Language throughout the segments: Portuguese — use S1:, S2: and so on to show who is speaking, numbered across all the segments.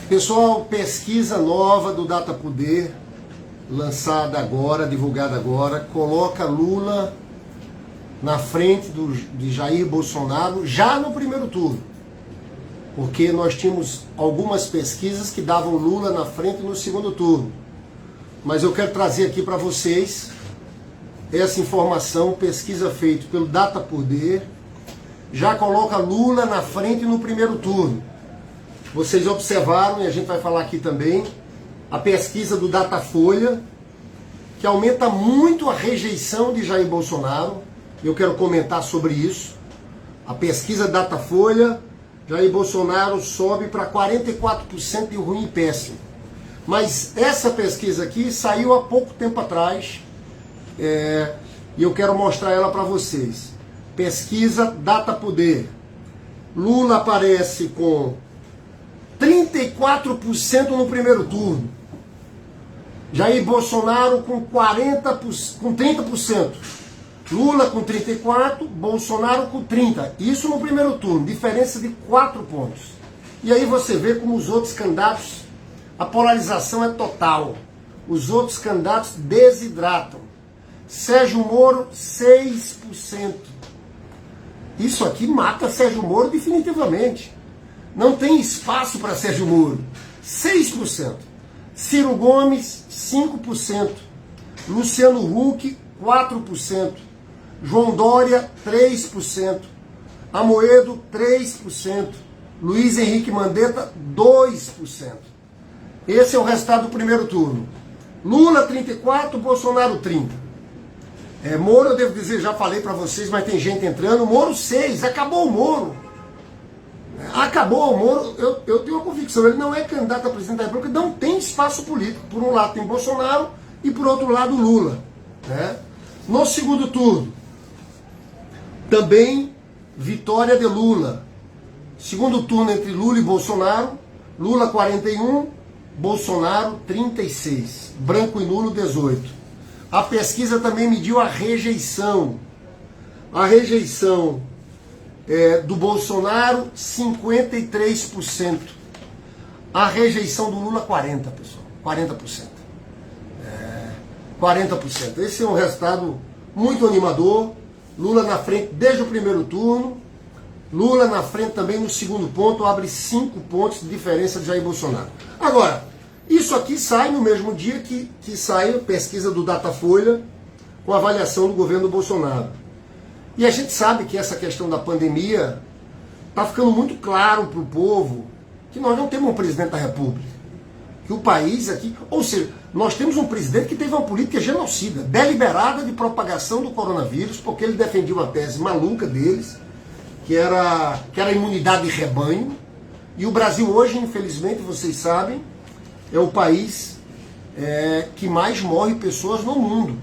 S1: Pessoal, pesquisa nova do Datapoder, lançada agora, divulgada agora, coloca Lula na frente de Jair Bolsonaro já no primeiro turno. Porque nós tínhamos algumas pesquisas que davam Lula na frente no segundo turno. Mas eu quero trazer aqui para vocês essa informação, pesquisa feita pelo Datapoder, já coloca Lula na frente no primeiro turno. Vocês observaram, e a gente vai falar aqui também, a pesquisa do Datafolha, que aumenta muito a rejeição de Jair Bolsonaro. Eu quero comentar sobre isso. A pesquisa Datafolha, Jair Bolsonaro sobe para 44% de ruim e péssimo. Mas essa pesquisa aqui saiu há pouco tempo atrás, e eu quero mostrar ela para vocês. Pesquisa Datapoder. Lula aparece com 34% no primeiro turno. Jair Bolsonaro com 30%. Lula com 34%, Bolsonaro com 30%. Isso no primeiro turno, diferença de 4 pontos. E aí você vê como os outros candidatos, a polarização é total. Os outros candidatos desidratam. Sérgio Moro, 6%. Isso aqui mata Sérgio Moro definitivamente. Não tem espaço para Sérgio Moro. 6%. Ciro Gomes, 5%. Luciano Huck, 4%. João Dória, 3%. Amoedo, 3%. Luiz Henrique Mandetta, 2%. Esse é o resultado do primeiro turno. Lula, 34%, Bolsonaro, 30%. Moro, eu devo dizer, já falei para vocês, mas tem gente entrando. Moro, 6%. Acabou o Moro. Acabou o Moro, eu tenho uma convicção, ele não é candidato a presidente da República, não tem espaço político. Por um lado tem Bolsonaro e por outro lado Lula. Né? No segundo turno, também vitória de Lula. Segundo turno entre Lula e Bolsonaro, Lula 41%, Bolsonaro 36%, branco e nulo 18%. A pesquisa também mediu a rejeição. A rejeição do Bolsonaro, 53%. A rejeição do Lula, 40%, pessoal. 40%. 40%. Esse é um resultado muito animador. Lula na frente desde o primeiro turno. Lula na frente também no segundo ponto, abre 5 pontos de diferença de Jair Bolsonaro. Agora, isso aqui sai no mesmo dia que sai a pesquisa do Datafolha com a avaliação do governo Bolsonaro. E a gente sabe que essa questão da pandemia está ficando muito claro para o povo que nós não temos um presidente da República. Que o país aqui... Ou seja, nós temos um presidente que teve uma política genocida, deliberada de propagação do coronavírus, porque ele defendia uma tese maluca deles, que era a imunidade de rebanho. E o Brasil hoje, infelizmente, vocês sabem, é o país que mais morre pessoas no mundo.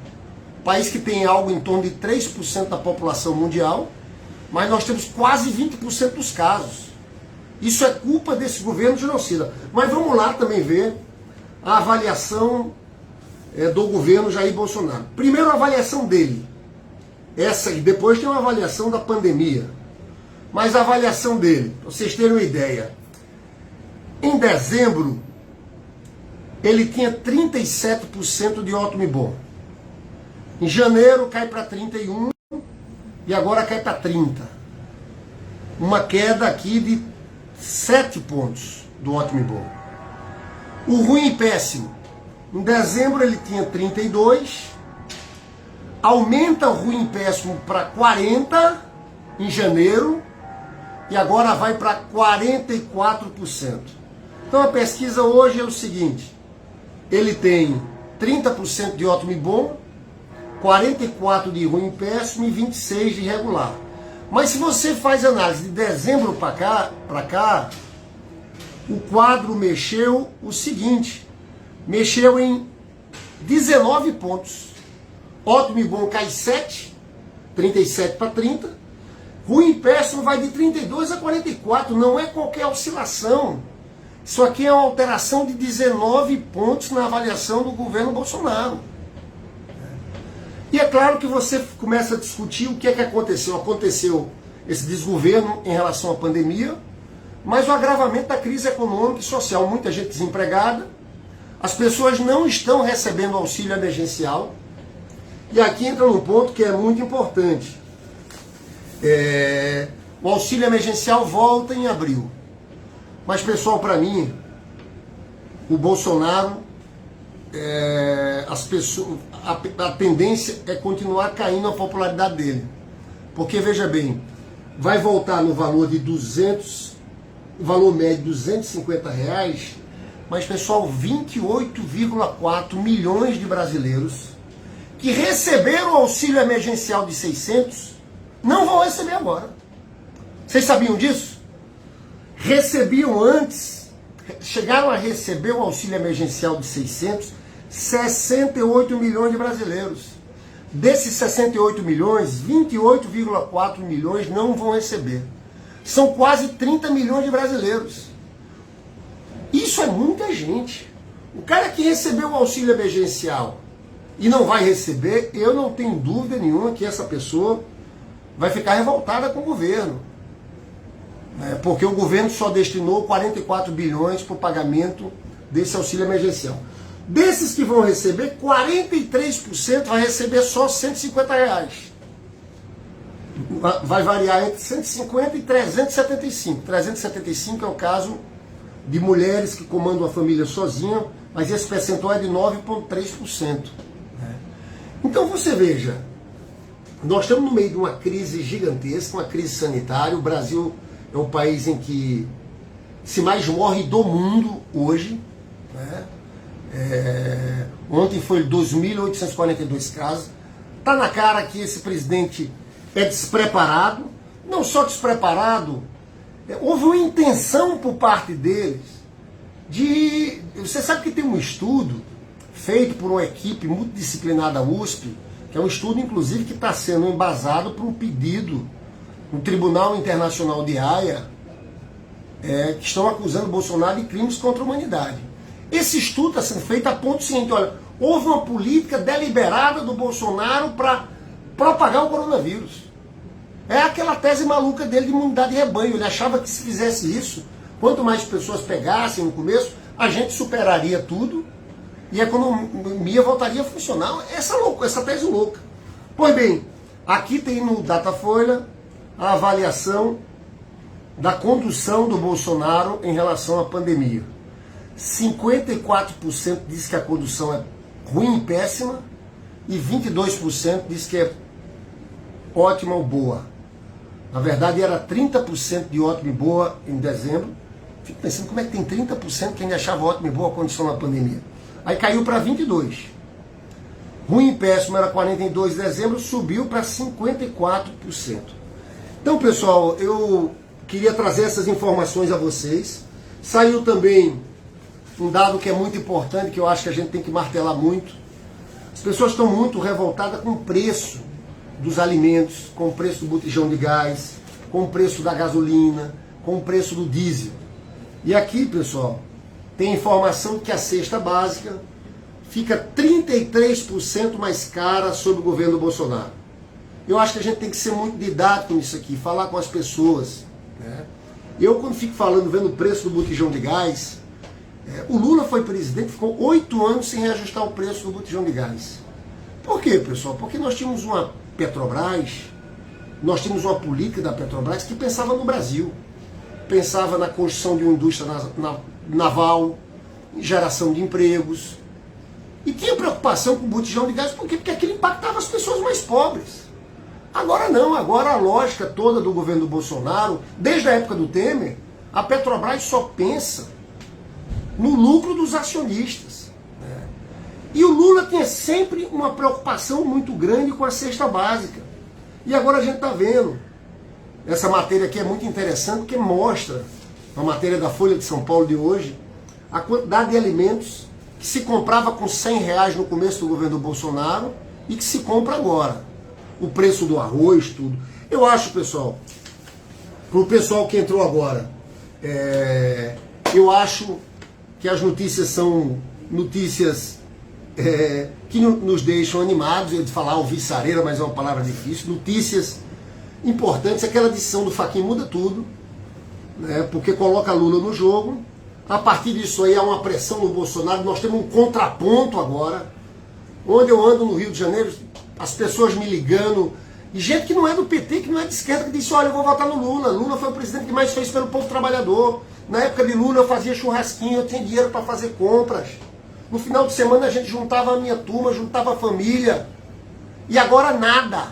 S1: País que tem algo em torno de 3% da população mundial, mas nós temos quase 20% dos casos. Isso é culpa desse governo genocida. Mas vamos lá também ver a avaliação do governo Jair Bolsonaro. Primeiro a avaliação dele. Essa, e depois tem uma avaliação da pandemia. Mas a avaliação dele, para vocês terem uma ideia. Em dezembro, ele tinha 37% de ótimo e bom. Em janeiro cai para 31% e agora cai para 30%. Uma queda aqui de 7 pontos do ótimo e bom. O ruim e péssimo. Em dezembro ele tinha 32%, aumenta o ruim e péssimo para 40% em janeiro e agora vai para 44%. Então a pesquisa hoje é o seguinte, ele tem 30% de ótimo e bom, 44% de ruim e péssimo e 26% de regular. Mas se você faz análise de dezembro para cá, o quadro mexeu o seguinte, mexeu em 19 pontos. Ótimo e bom cai 7, 37 para 30. Ruim e péssimo vai de 32 a 44, não é qualquer oscilação. Isso aqui é uma alteração de 19 pontos na avaliação do governo Bolsonaro. E é claro que você começa a discutir o que é que aconteceu. Aconteceu esse desgoverno em relação à pandemia, mas o agravamento da crise econômica e social. Muita gente desempregada, as pessoas não estão recebendo auxílio emergencial. E aqui entra um ponto que é muito importante. O auxílio emergencial volta em abril. Mas, pessoal, para mim, o Bolsonaro, a tendência é continuar caindo a popularidade dele. Porque, veja bem, vai voltar no valor de 200, o valor médio de R$250, mas, pessoal, 28,4 milhões de brasileiros que receberam o auxílio emergencial de 600 não vão receber agora. Vocês sabiam disso? Recebiam antes, chegaram a receber o auxílio emergencial de 600, 68 milhões de brasileiros. Desses 68 milhões, 28,4 milhões não vão receber. São quase 30 milhões de brasileiros. Isso é muita gente. O cara que recebeu o auxílio emergencial e não vai receber, eu não tenho dúvida nenhuma que essa pessoa vai ficar revoltada com o governo. Porque o governo só destinou 44 bilhões para o pagamento desse auxílio emergencial. Desses que vão receber, 43% vai receber só R$150. Vai variar entre 150 e 375. 375 é o caso de mulheres que comandam a família sozinha, mas esse percentual é de 9,3%. Então você veja, nós estamos no meio de uma crise gigantesca, uma crise sanitária. O Brasil é o país em que se mais morre do mundo hoje. Ontem foi 2.842 casos. Está na cara que esse presidente é despreparado. Não só despreparado, houve uma intenção por parte deles de... Você sabe que tem um estudo feito por uma equipe multidisciplinar da USP, que é um estudo, inclusive, que está sendo embasado por um pedido no Tribunal Internacional de Haia, que estão acusando Bolsonaro de crimes contra a humanidade. Esse estudo está sendo feito a ponto seguinte: olha, houve uma política deliberada do Bolsonaro para propagar o coronavírus. É aquela tese maluca dele de imunidade de rebanho. Ele achava que se fizesse isso, quanto mais pessoas pegassem no começo, a gente superaria tudo e a economia voltaria a funcionar. Essa tese louca. Pois bem, aqui tem no Datafolha a avaliação da condução do Bolsonaro em relação à pandemia. 54% diz que a condução é ruim e péssima, e 22% diz que é ótima ou boa. Na verdade era 30% de ótima e boa em dezembro. Fico pensando, como é que tem 30% que ainda achava ótima e boa a condição na pandemia? Aí caiu para 22%. Ruim e péssimo era 42% em dezembro, subiu para 54%. Então, pessoal, eu queria trazer essas informações a vocês. Saiu também um dado que é muito importante, que eu acho que a gente tem que martelar muito. As pessoas estão muito revoltadas com o preço dos alimentos, com o preço do botijão de gás, com o preço da gasolina, com o preço do diesel. E aqui, pessoal, tem informação que a cesta básica fica 33% mais cara sob o governo do Bolsonaro. Eu acho que a gente tem que ser muito didático nisso aqui, falar com as pessoas. Eu, quando fico falando, vendo o preço do botijão de gás, o Lula foi presidente, ficou 8 anos sem reajustar o preço do botijão de gás. Por quê, pessoal? Porque nós tínhamos uma Petrobras, nós tínhamos uma política da Petrobras que pensava no Brasil, pensava na construção de uma indústria naval, em geração de empregos, e tinha preocupação com o botijão de gás. Por quê? Porque aquilo impactava as pessoas mais pobres. Agora não, agora a lógica toda do governo do Bolsonaro, desde a época do Temer, a Petrobras só pensa no lucro dos acionistas. E o Lula tinha sempre uma preocupação muito grande com a cesta básica. E agora a gente está vendo. Essa matéria aqui é muito interessante, porque mostra, a matéria da Folha de São Paulo de hoje, a quantidade de alimentos que se comprava com R$100 no começo do governo do Bolsonaro e que se compra agora. O preço do arroz, tudo. Eu acho, pessoal, para o pessoal que entrou agora, eu acho que as notícias são notícias que nos deixam animados. Eu de falar alvissareira, mas é uma palavra difícil. Notícias importantes. Aquela decisão do Fachin muda tudo. né, porque coloca Lula no jogo. A partir disso aí há uma pressão no Bolsonaro, nós temos um contraponto agora. Onde eu ando no Rio de Janeiro, as pessoas me ligando, e gente que não é do PT, que não é de esquerda, que disse, olha, eu vou votar no Lula. Lula foi o presidente que mais fez pelo povo trabalhador. Na época de Lula eu fazia churrasquinho, eu tinha dinheiro para fazer compras. No final de semana a gente juntava a minha turma, juntava a família. E agora nada.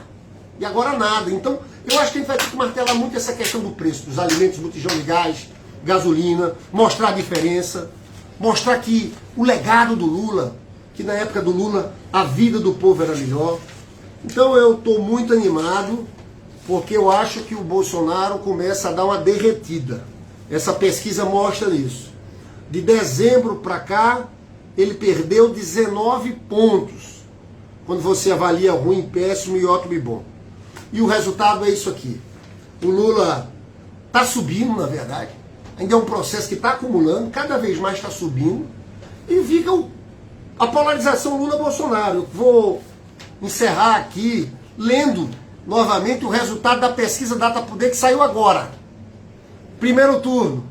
S1: E agora nada. Então, eu acho que a gente vai ter que martelar muito essa questão do preço dos alimentos, botijão de gás, gasolina, mostrar a diferença, mostrar que o legado do Lula, que na época do Lula a vida do povo era melhor. Então eu estou muito animado, porque eu acho que o Bolsonaro começa a dar uma derretida. Essa pesquisa mostra isso. De dezembro para cá, ele perdeu 19 pontos, quando você avalia ruim, péssimo e ótimo e bom. E o resultado é isso aqui. O Lula está subindo, na verdade. Ainda é um processo que está acumulando, cada vez mais está subindo. E fica a polarização Lula-Bolsonaro. Eu vou encerrar aqui lendo novamente o resultado da pesquisa Datapoder que saiu agora. Primeiro turno,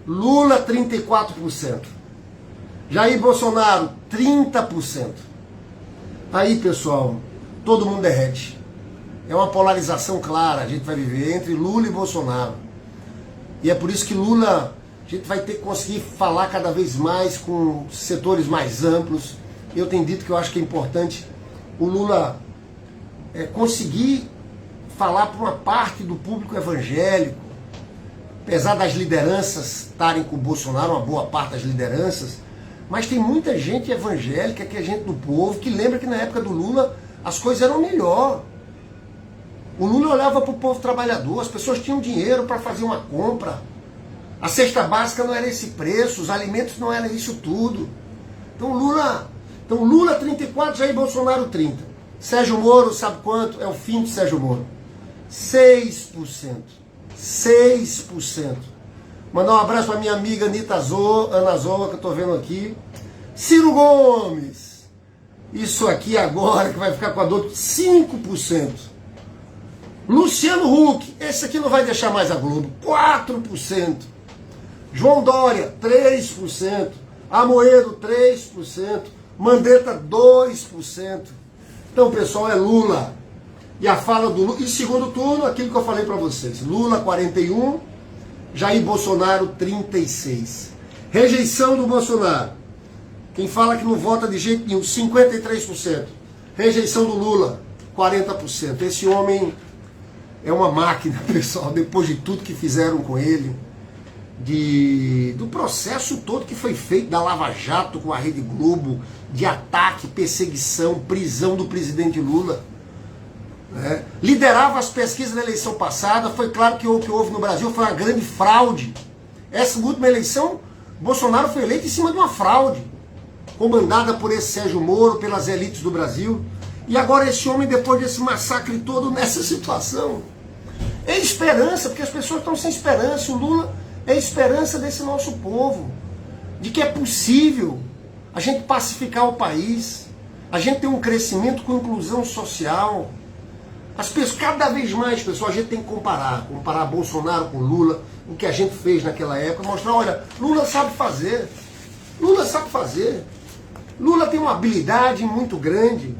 S1: Lula 34%. Jair Bolsonaro 30%. Aí, pessoal, todo mundo derrete. É uma polarização clara, a gente vai viver entre Lula e Bolsonaro. E é por isso que Lula, a gente vai ter que conseguir falar cada vez mais com setores mais amplos. Eu tenho dito que eu acho que é importante o Lula conseguir falar para uma parte do público evangélico, apesar das lideranças estarem com o Bolsonaro, uma boa parte das lideranças, mas tem muita gente evangélica, que é gente do povo, que lembra que na época do Lula as coisas eram melhor. O Lula olhava para o povo trabalhador, as pessoas tinham dinheiro para fazer uma compra. A cesta básica não era esse preço, os alimentos não eram isso tudo. Então Lula 34, Jair Bolsonaro 30. Sérgio Moro, sabe quanto? É o fim de Sérgio Moro. 6%. 6%. Mandar um abraço para minha amiga Ana Zoa, que eu estou vendo aqui. Ciro Gomes. Isso aqui agora que vai ficar com a dor, 5%. Luciano Huck, esse aqui não vai deixar mais a Globo, 4%. João Dória, 3%. Amoedo, 3%. Mandetta, 2%. Então, pessoal, é Lula. E a fala do Lula. E segundo turno, aquilo que eu falei para vocês. Lula, 41%. Jair Bolsonaro, 36%. Rejeição do Bolsonaro. Quem fala que não vota de jeito nenhum, 53%. Rejeição do Lula, 40%. Esse homem é uma máquina, pessoal, depois de tudo que fizeram com ele, do processo todo que foi feito da Lava Jato com a Rede Globo, de ataque, perseguição, prisão do presidente Lula. Liderava as pesquisas da eleição passada. Foi claro que o que houve no Brasil foi uma grande fraude. Essa última eleição, Bolsonaro foi eleito em cima de uma fraude, comandada por esse Sérgio Moro, pelas elites do Brasil. E agora esse homem, depois desse massacre todo, nessa situação, é esperança, porque as pessoas estão sem esperança. O Lula é a esperança desse nosso povo, de que é possível a gente pacificar o país, a gente ter um crescimento com inclusão social. As pessoas, cada vez mais, pessoal, a gente tem que comparar Bolsonaro com Lula, o que a gente fez naquela época, mostrar, olha, Lula sabe fazer, Lula tem uma habilidade muito grande.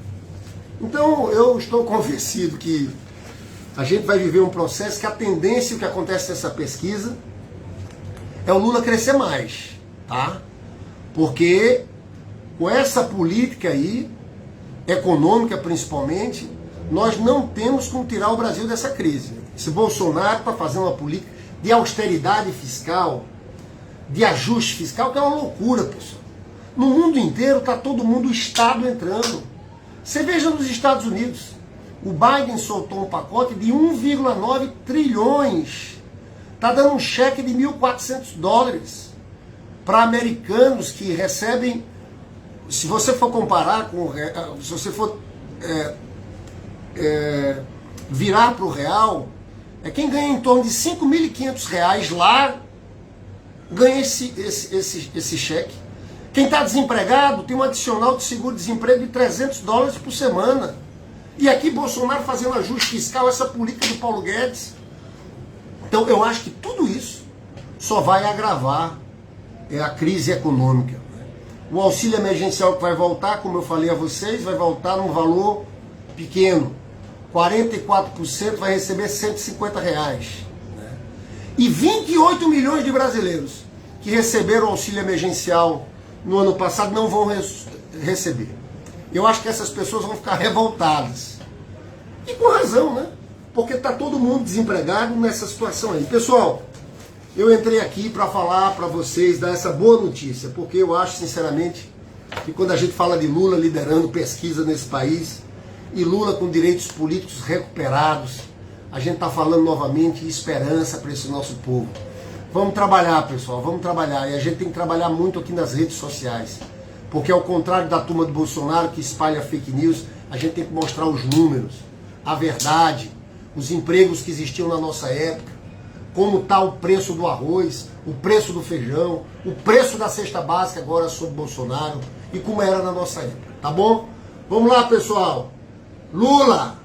S1: Então eu estou convencido que a gente vai viver um processo que a tendência, o que acontece nessa pesquisa, é o Lula crescer mais, tá? Porque com essa política aí, econômica principalmente, nós não temos como tirar o Brasil dessa crise. Esse Bolsonaro está fazendo uma política de austeridade fiscal, de ajuste fiscal, que é uma loucura, pessoal. No mundo inteiro está todo mundo, o Estado entrando. Você veja nos Estados Unidos, o Biden soltou um pacote de 1,9 trilhões. Está dando um cheque de $1.400 para americanos que recebem, se você for comparar com, se você for virar para o real, quem ganha em torno de R$5.500 lá, ganha esse cheque. Quem está desempregado tem um adicional de seguro-desemprego de $300 por semana. E aqui Bolsonaro fazendo ajuste fiscal, essa política do Paulo Guedes. Então eu acho que tudo isso só vai agravar a crise econômica. O auxílio emergencial que vai voltar, como eu falei a vocês, vai voltar num valor pequeno. 44% vai receber R$150. E 28 milhões de brasileiros que receberam o auxílio emergencial no ano passado não vão receber. Eu acho que essas pessoas vão ficar revoltadas. E com razão, né? Porque está todo mundo desempregado nessa situação aí. Pessoal, eu entrei aqui para falar para vocês, dar essa boa notícia, porque eu acho, sinceramente, que quando a gente fala de Lula liderando pesquisa nesse país, e Lula com direitos políticos recuperados, a gente está falando novamente de esperança para esse nosso povo. Vamos trabalhar, pessoal, vamos trabalhar. E a gente tem que trabalhar muito aqui nas redes sociais. Porque ao contrário da turma do Bolsonaro que espalha fake news, a gente tem que mostrar os números, a verdade, os empregos que existiam na nossa época, como está o preço do arroz, o preço do feijão, o preço da cesta básica agora sob Bolsonaro e como era na nossa época, tá bom? Vamos lá, pessoal. Lula!